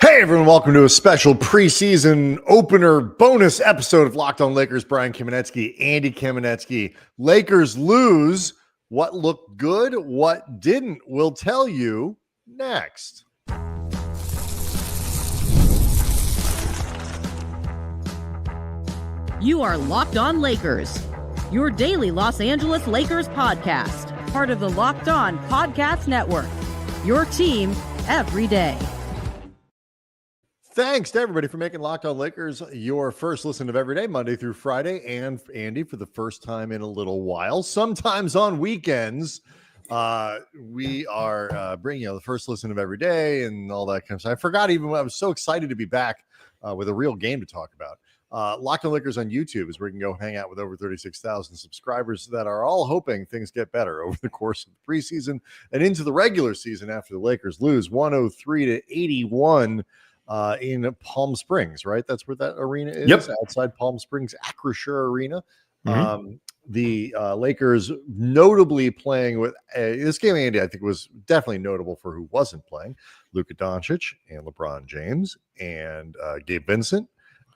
Hey everyone, welcome to a special preseason opener bonus episode of Locked On Lakers. Brian Kamenetsky, Andy Kamenetsky. Lakers lose. What looked good? What didn't? We'll tell you next. You are Locked On Lakers, your daily Los Angeles Lakers podcast, part of the Locked On Podcast Network, your team every day. Thanks to everybody for making Locked On Lakers your first listen of every day, Monday through Friday, and Andy, for the first time in a little while, sometimes on weekends, we are bringing you the first listen of every day and all that kind of stuff. I forgot even when I was so excited to be back with a real game to talk about. Locked On Lakers on YouTube is where you can go hang out with over 36,000 subscribers that are all hoping things get better over the course of the preseason and into the regular season after the Lakers lose 103-81 in Palm Springs, right? That's where that arena is. Yep. Outside Palm Springs, Acrisure Arena. The Lakers notably playing with this game, Andy, I think was definitely notable for who wasn't playing. Luka Dončić and LeBron James and Gabe Vincent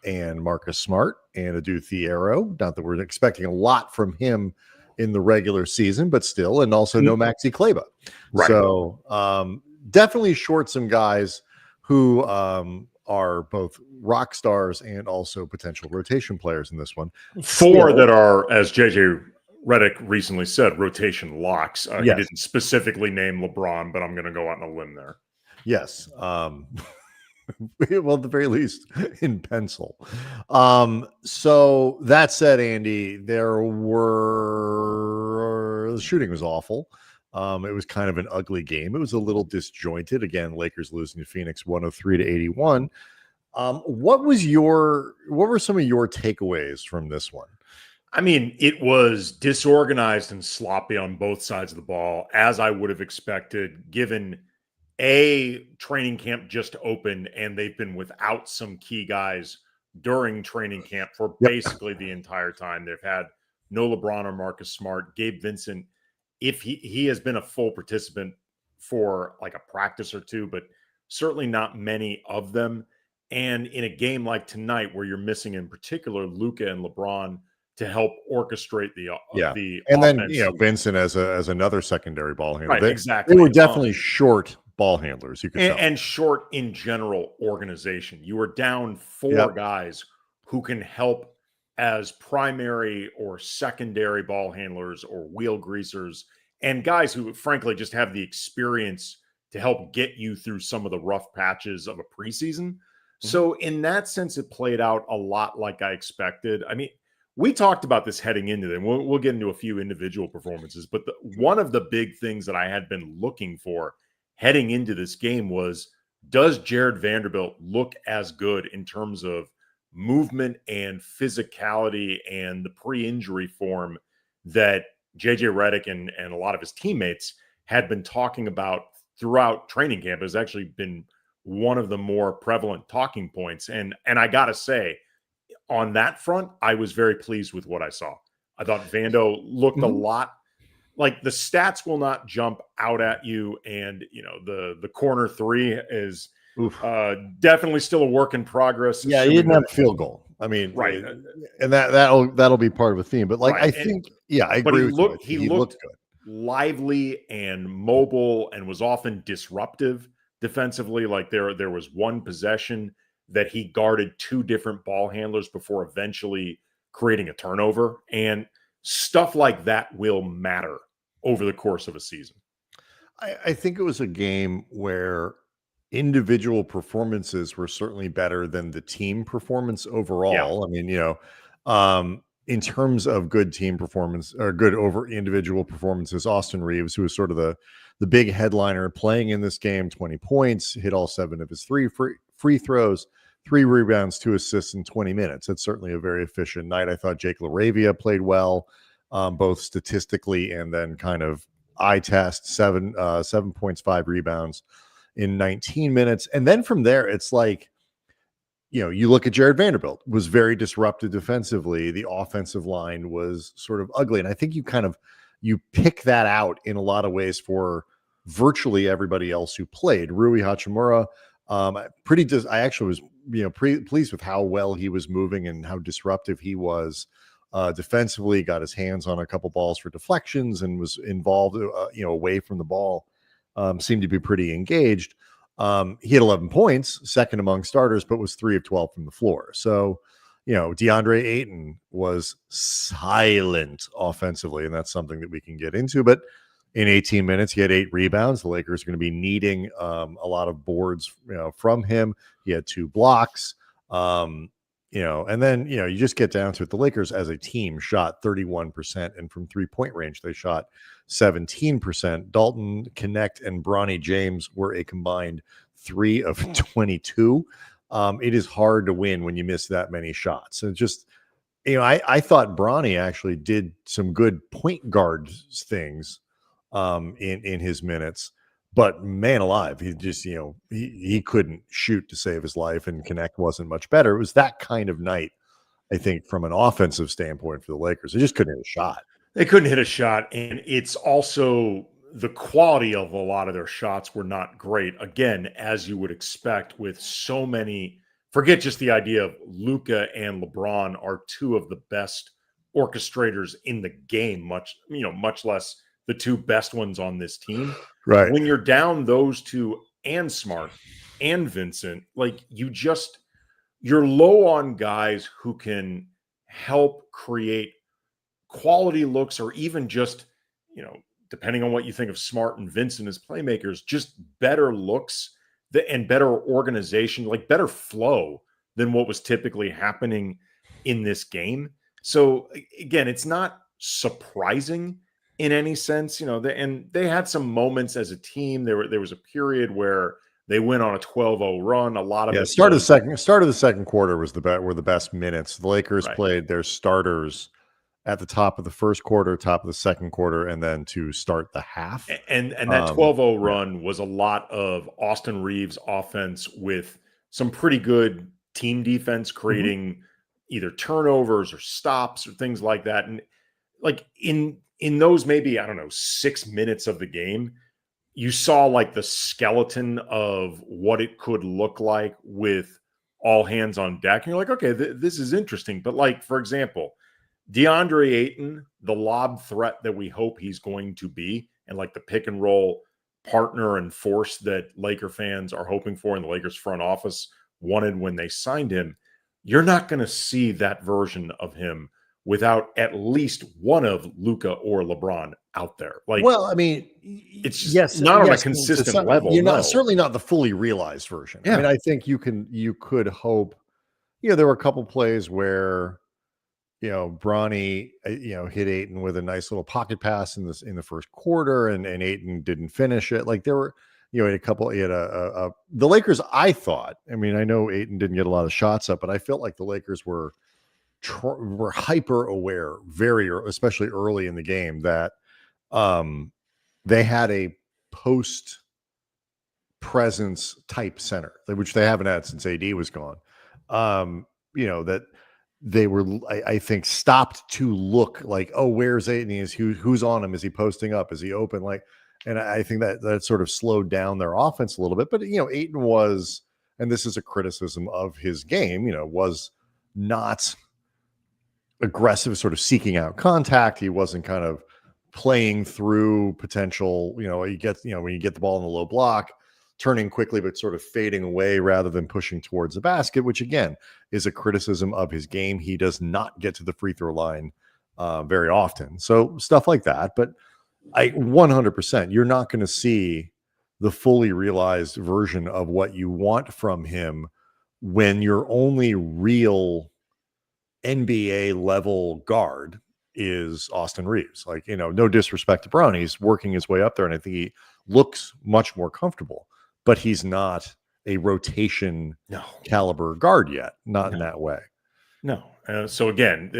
and Marcus Smart and Adu Thiero. Not that we're expecting a lot from him in the regular season, but still, and also no Maxi Kleber. Right. So definitely short some guys who are both rock stars and also potential rotation players in this one. Four that are, as JJ Redick recently said, rotation locks. He didn't specifically name LeBron, but I'm going to go out on a limb there. Yes. Well, at the very least, in pencil. So that said, Andy, the shooting was awful. It was kind of an ugly game. It was a little disjointed. Again, Lakers losing to Phoenix 103-81. What were some of your takeaways from this one? I mean, it was disorganized and sloppy on both sides of the ball, as I would have expected, given training camp just opened and they've been without some key guys during training camp for basically the entire time. They've had no LeBron or Marcus Smart. Gabe Vincent, if he has been a full participant for like a practice or two, but certainly not many of them. And in a game like tonight, where you're missing in particular Luka and LeBron to help orchestrate the and offense. then Vincent as another secondary ball handler. Right, exactly. They were definitely short ball handlers. You could tell. And short in general organization. You were down four guys who can help as primary or secondary ball handlers or wheel greasers, and guys who frankly just have the experience to help get you through some of the rough patches of a preseason. So in that sense, it played out a lot like I expected. I mean, we talked about this heading into them. We'll get into a few individual performances, but one of the big things that I had been looking for heading into this game was, does Jared Vanderbilt look as good in terms of movement and physicality and the pre-injury form that JJ Redick and a lot of his teammates had been talking about throughout training camp? Has actually been one of the more prevalent talking points. And I got to say, on that front, I was very pleased with what I saw. I thought Vando looked a lot like, the stats will not jump out at you. And, the corner three is definitely still a work in progress. Yeah, he didn't have a field goal. I mean, right. And that'll be part of a theme. But I think, I agree with you. He looked good, lively and mobile, and was often disruptive defensively. Like there was one possession that he guarded two different ball handlers before eventually creating a turnover. And stuff like that will matter over the course of a season. I think it was a game where individual performances were certainly better than the team performance overall. Yeah. I mean, in terms of good team performance or good over individual performances, Austin Reaves, who was sort of the big headliner playing in this game, 20 points, hit all 7 of his free throws, 3 rebounds, 2 assists in 20 minutes. That's certainly a very efficient night. I thought Jake LaRavia played well, both statistically and then kind of eye test, 7 points, 5 rebounds in 19 minutes. And then from there, it's like, you look at Jared Vanderbilt, was very disruptive defensively. The offensive line was sort of ugly. And I think you pick that out in a lot of ways for virtually everybody else who played. Rui Hachimura I actually was, pleased with how well he was moving and how disruptive he was defensively. Got his hands on a couple balls for deflections and was involved, away from the ball. Seemed to be pretty engaged. He had 11 points, second among starters, but was 3 of 12 from the floor. So, DeAndre Ayton was silent offensively, and that's something that we can get into. But in 18 minutes, he had 8 rebounds. The Lakers are going to be needing a lot of boards, from him. He had 2 blocks, and then, you just get down to it. The Lakers as a team shot 31%, and from 3-point range, they shot 17%. Dalton Knecht and Bronny James were a combined 3 of 22. It is hard to win when you miss that many shots. And just, I thought Bronny actually did some good point guard things in his minutes, but man alive, he just, he couldn't shoot to save his life, and Knecht wasn't much better. It was that kind of night, I think, from an offensive standpoint for the Lakers. They just couldn't hit a shot. They couldn't hit a shot, and it's also the quality of a lot of their shots were not great. Again, as you would expect with so many, forget just the idea of Luka and LeBron are 2 of the best orchestrators in the game, much less the 2 best ones on this team. Right. When you're down those 2 and Smart and Vincent, like you're low on guys who can help create quality looks, or even just, depending on what you think of Smart and Vincent as playmakers, just better looks and better organization, like better flow than what was typically happening in this game. So again, it's not surprising in any sense, and they had some moments as a team. There was a period where they went on a 12-0 run. A lot of it. Start of the second quarter were the best minutes. The Lakers played their starters at the top of the first quarter, top of the second quarter, and then to start the half. And that 12-0 run was a lot of Austin Reaves offense with some pretty good team defense, creating either turnovers or stops or things like that. And like in those maybe, 6 minutes of the game, you saw like the skeleton of what it could look like with all hands on deck. And you're like, okay, this is interesting. But like, for example, DeAndre Ayton, the lob threat that we hope he's going to be, and like the pick and roll partner and force that Laker fans are hoping for and the Lakers front office wanted when they signed him, you're not going to see that version of him without at least one of Luka or LeBron out there. Like, well, I mean, it's just not on a consistent level. You're certainly not the fully realized version. Yeah. I mean, I think you could hope, there were a couple plays where, Bronny, hit Ayton with a nice little pocket pass in the first quarter, and Ayton didn't finish it. Like there were, the Lakers, I thought, I mean, I know Ayton didn't get a lot of shots up, but I felt like the Lakers were hyper aware, especially early in the game, that they had a post presence type center, which they haven't had since AD was gone. That they were, I think, stopped to look like, oh, where's Ayton? Who's on him? Is he posting up? Is he open? Like, and I think that sort of slowed down their offense a little bit. But Ayton was, and this is a criticism of his game, was not aggressive, sort of seeking out contact. He wasn't kind of playing through potential, when you get the ball in the low block, turning quickly, but sort of fading away rather than pushing towards the basket, which again is a criticism of his game. He does not get to the free throw line very often. So stuff like that. But 100%, you're not going to see the fully realized version of what you want from him when your only real NBA level guard is Austin Reaves. Like, no disrespect to Brown. He's working his way up there, and I think he looks much more comfortable, but he's not a rotation caliber guard yet. Not in that way. No. So again,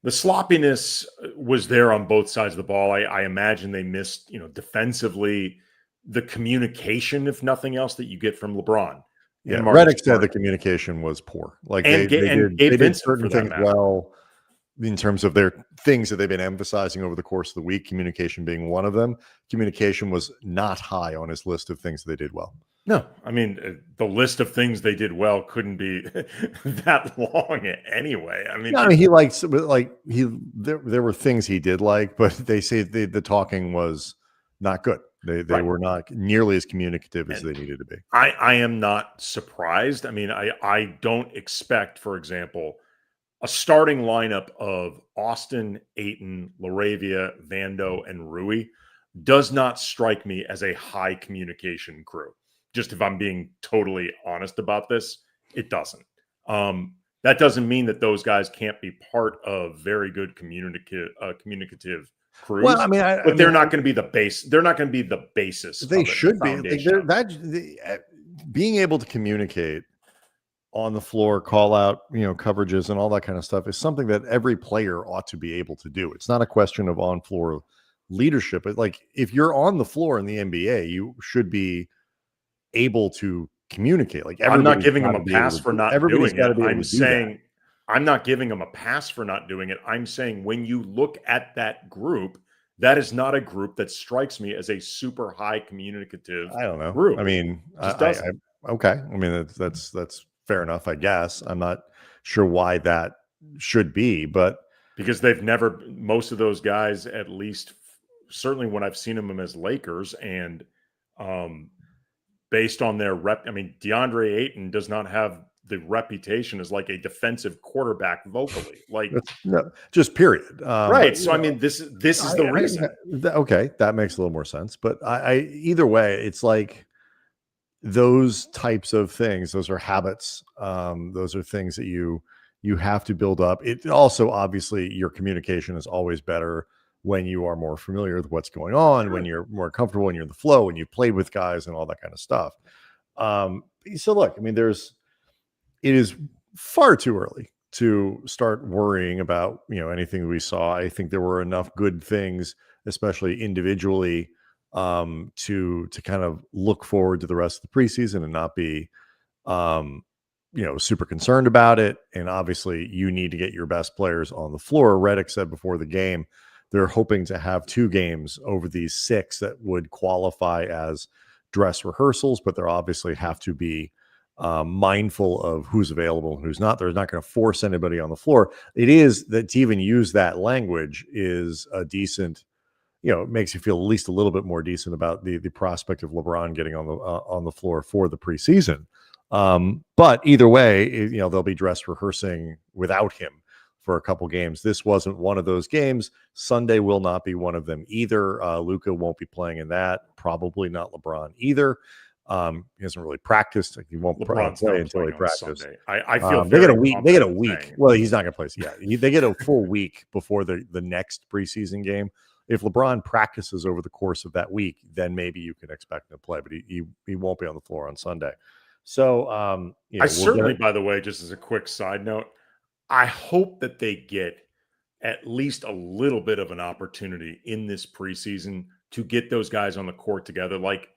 the sloppiness was there on both sides of the ball. I imagine they missed, defensively, the communication, if nothing else, that you get from LeBron. Yeah, Redick said the communication was poor. Like they did certain things well in terms of their things that they've been emphasizing over the course of the week, communication being one of them. Communication was not high on his list of things they did well. No, I mean, the list of things they did well couldn't be that long anyway. I mean, No, I mean, he likes there were things he did like, but they say the talking was not good. They right. were not nearly as communicative as And they needed to be. I am not surprised. I mean, I don't expect, for example, a starting lineup of Austin, Ayton, Laravia, Vando, and Rui does not strike me as a high communication crew. Just if I'm being totally honest about this, it doesn't. That doesn't mean that those guys can't be part of very good communicative crews. Well, I mean, but they're not going to be the base. They're not going to be the basis. They should be. Being able to communicate on the floor, call out, coverages and all that kind of stuff is something that every player ought to be able to do. It's not a question of on-floor leadership. But like, if you're on the floor in the NBA, you should be able to communicate. Like, I'm not giving them a pass for not doing it. I'm not giving them a pass for not doing it. I'm saying when you look at that group, that is not a group that strikes me as a super high communicative. I don't know. Group. I mean, okay. I mean, that's fair enough, I guess. I'm not sure why that should be, but because most of those guys, at least certainly when I've seen them as Lakers, and based on their rep, I mean, Deandre Ayton does not have the reputation as like a defensive quarterback vocally, like no, just period. Right. But, so I mean, this is the reason. Okay, that makes a little more sense. But I either way, it's like those types of things. Those are habits. Those are things that you have to build up. It also, obviously, your communication is always better when you are more familiar with what's going on, when you're more comfortable, when you're in the flow, when you've played with guys and all that kind of stuff. So look, I mean, it is far too early to start worrying about, anything we saw. I think there were enough good things, especially individually, to kind of look forward to the rest of the preseason and not be, super concerned about it. And obviously you need to get your best players on the floor. Redick said before the game, they're hoping to have 2 games over these 6 that would qualify as dress rehearsals, but they'll obviously have to be mindful of who's available and who's not. They're not going to force anybody on the floor. It is that to even use that language is a decent, it makes you feel at least a little bit more decent about the prospect of LeBron getting on the floor for the preseason. But either way, they'll be dress rehearsing without him for a couple games. This wasn't one of those games. Sunday will not be one of them either. Luka won't be playing in that. Probably not LeBron either. He hasn't really practiced. He won't play until he practices. I feel they get a week. They get a week. Well, he's not going to play. Yeah, they get a full week before the next preseason game. If LeBron practices over the course of that week, then maybe you can expect him to play. But he won't be on the floor on Sunday. So by the way, just as a quick side note, I hope that they get at least a little bit of an opportunity in this preseason to get those guys on the court together. Like,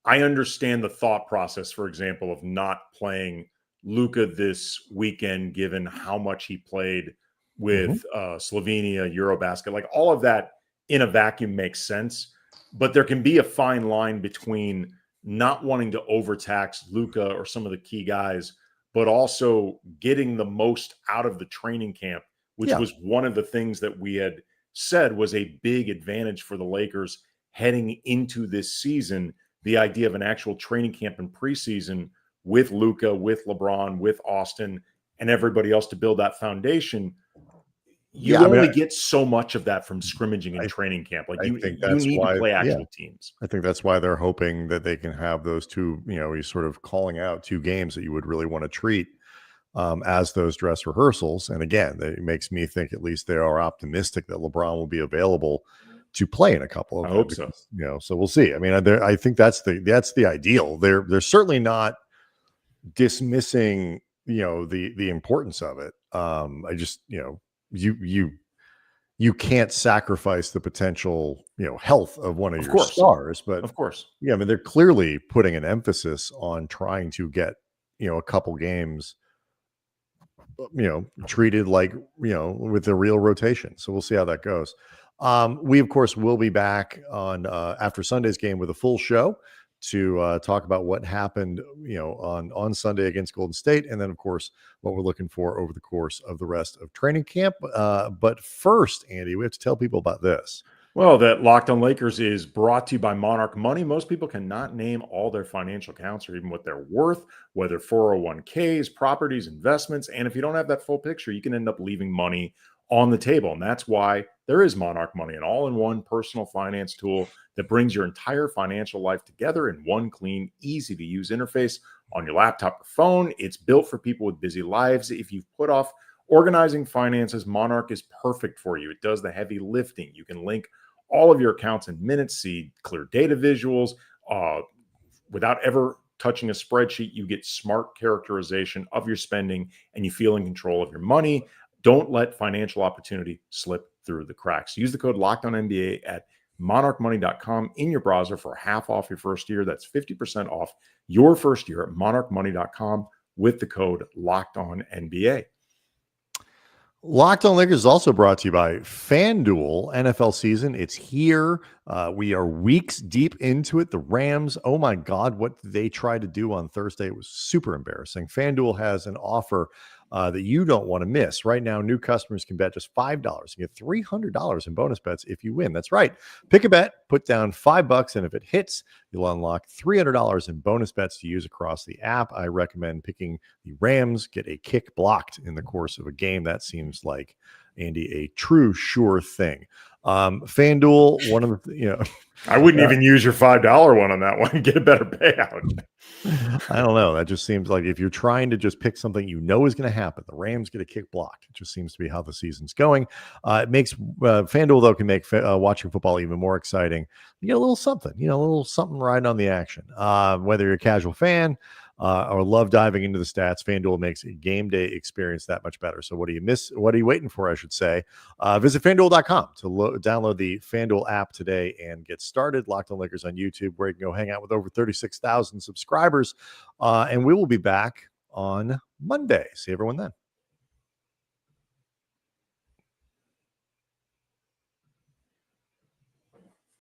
I understand the thought process, for example, of not playing Luka this weekend, given how much he played with Slovenia, Eurobasket. Like, all of that in a vacuum makes sense. But there can be a fine line between not wanting to overtax Luka or some of the key guys, but also getting the most out of the training camp, which was one of the things that we had said was a big advantage for the Lakers heading into this season. The idea of an actual training camp and preseason with Luka, with LeBron, with Austin, and everybody else to build that foundation. You only get so much of that from scrimmaging and training camp. Like, you need to play actual teams. I think that's why they're hoping that they can have those 2, you're sort of calling out 2 games that you would really want to treat as those dress rehearsals. And again, it makes me think at least they are optimistic that LeBron will be available to play in a couple of them. I hope so. So we'll see. I mean, I think that's the ideal. They're certainly not dismissing, the importance of it. I just, you can't sacrifice the potential, health of one of your stars. But of course, I mean, they're clearly putting an emphasis on trying to get, a couple games, treated like, with the real rotation. So we'll see how that goes. We, of course, will be back on after Sunday's game with a full show. to talk about what happened, on Sunday against Golden State, and then of course what we're looking for over the course of the rest of training camp. But first, Andy, we have to tell people about this. Well, that Locked On Lakers is brought to you by Monarch Money. Most people cannot name all their financial accounts or even what they're worth, whether 401ks, properties, investments. And if you don't have that full picture, you can end up leaving money on the table. And that's why there is Monarch Money, an all-in-one personal finance tool that brings your entire financial life together in one clean, easy-to-use interface on your laptop or phone. It's built for people with busy lives. If you've put off organizing finances, Monarch is perfect for you. It does the heavy lifting. You can link all of your accounts in minutes, see clear data visuals without ever touching a spreadsheet. You get smart characterization of your spending and you feel in control of your money. Don't let financial opportunity slip through the cracks. Use the code LOCKEDONNBA at monarchmoney.com in your browser for half off your first year. That's 50% off your first year at monarchmoney.com with the code LOCKEDONNBA. Locked On Lakers is also brought to you by FanDuel. NFL season, it's here. We are weeks deep into it. The Rams, oh my God, what they tried to do on Thursday was super embarrassing. FanDuel has an offer that you don't want to miss. Right now, new customers can bet just $5 and get $300 in bonus bets if you win. That's right. Pick a bet, put down $5, and if it hits, you'll unlock $300 in bonus bets to use across the app. I recommend picking the Rams, get a kick blocked in the course of a game. That seems like, Andy, a true sure thing. FanDuel, one of the, I wouldn't even use your $5 one on that one and get a better payout. I don't know. That just seems like if you're trying to just pick something you know is going to happen, the Rams get a kick blocked. It just seems to be how the season's going. It makes FanDuel, though, can make watching football even more exciting. You get a little something, a little something riding on the action. Whether you're a casual fan or love diving into the stats, FanDuel makes a game day experience that much better. So what do you miss? What are you waiting for, I should say? Visit FanDuel.com to download the FanDuel app today and get started. Locked On Lakers on YouTube, where you can go hang out with over 36,000 subscribers. And we will be back on Monday. See everyone then.